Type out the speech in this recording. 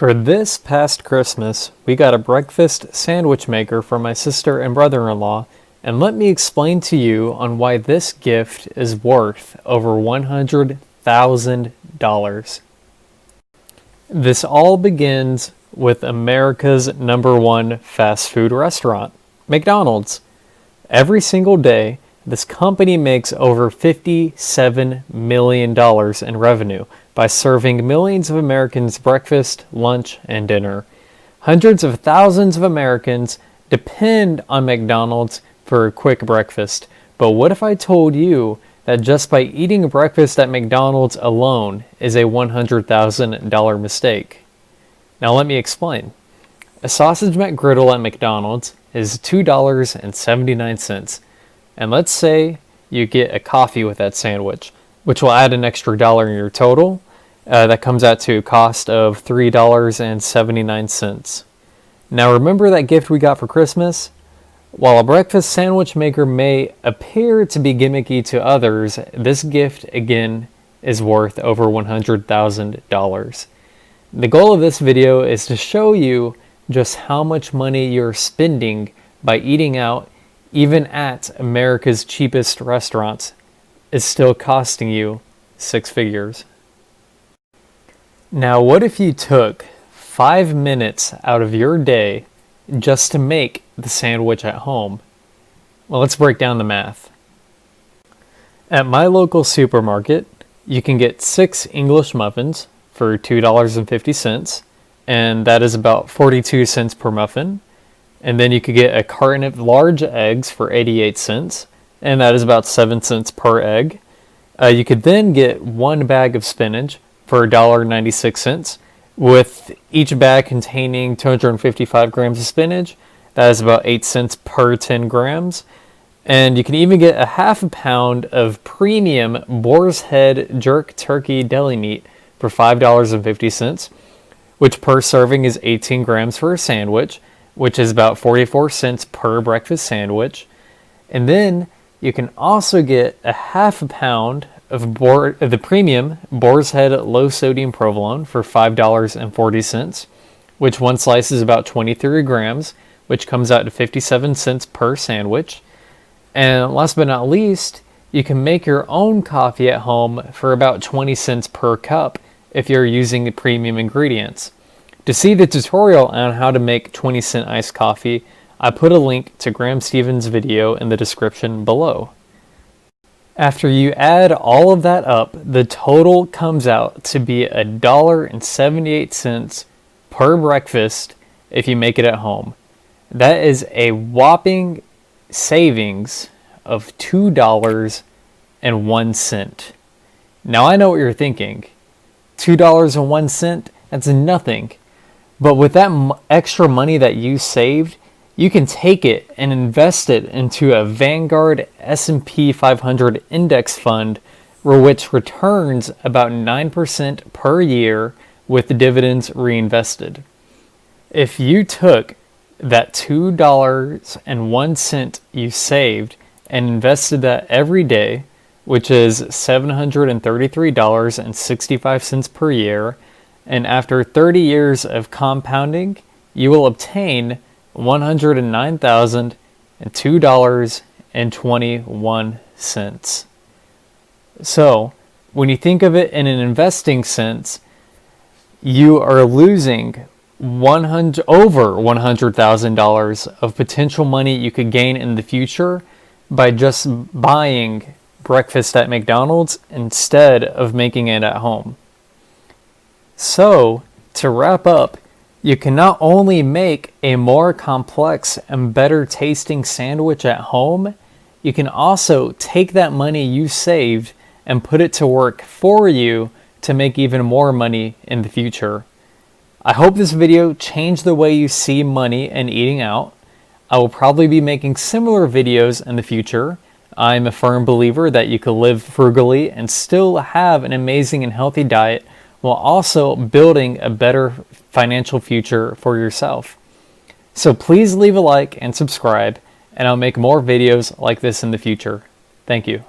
For this past Christmas, we got a breakfast sandwich maker for my sister and brother-in-law, and let me explain to you on why this gift is worth over $100,000. This all begins with America's #1 fast food restaurant, McDonald's. Every single day, this company makes over $57 million in revenue by serving millions of Americans breakfast, lunch, and dinner. Hundreds of thousands of Americans depend on McDonald's for a quick breakfast. But what if I told you that just by eating breakfast at McDonald's alone is a $100,000 mistake? Now let me explain. A sausage McGriddle at McDonald's is $2.79. And let's say you get a coffee with that sandwich, which will add an extra dollar in your total. That comes out to a cost of $3.79. Now remember that gift we got for Christmas? While a breakfast sandwich maker may appear to be gimmicky to others, this gift again is worth over $100,000. The goal of this video is to show you just how much money you're spending by eating out, even at America's cheapest restaurants, is still costing you six figures. Now, what if you took 5 minutes out of your day just to make the sandwich at home? Well, let's break down the math. At my local supermarket, you can get 6 English muffins for $2.50, and that is about 42 cents per muffin. And then you could get a carton of large eggs for 88 cents, and that is about 7 cents per egg. You could then get 1 bag of spinach for $1.96, with each bag containing 255 grams of spinach. That is about 8 cents per 10 grams. And you can even get a half a pound of premium Boar's Head jerk turkey deli meat for $5.50, which per serving is 18 grams for a sandwich, which is about 44 cents per breakfast sandwich. And then you can also get a half a pound of the premium Boar's Head low sodium provolone for $5.40, which one slice is about 23 grams, which comes out to 57 cents per sandwich. And last but not least, you can make your own coffee at home for about 20 cents per cup if you're using the premium ingredients. To see the tutorial on how to make 20-cent iced coffee, I put a link to Graham Stevens' video in the description below. After you add all of that up, the total comes out to be $1.78 per breakfast if you make it at home. That is a whopping savings of $2.01. Now I know what you're thinking. $2.01, that's nothing. But with that extra money that you saved, you can take it and invest it into a Vanguard S&P 500 index fund, which returns about 9% per year with dividends reinvested. If you took that $2.01 you saved and invested that every day, which is $733.65 per year, and after 30 years of compounding, you will obtain $109,002.21. So, when you think of it in an investing sense, you are losing over $100,000 of potential money you could gain in the future by just buying breakfast at McDonald's instead of making it at home. So, to wrap up, you can not only make a more complex and better tasting sandwich at home, you can also take that money you saved and put it to work for you to make even more money in the future. I hope this video changed the way you see money and eating out. I will probably be making similar videos in the future. I'm a firm believer that you can live frugally and still have an amazing and healthy diet while also building a better financial future for yourself. So please leave a like and subscribe, and I'll make more videos like this in the future. Thank you.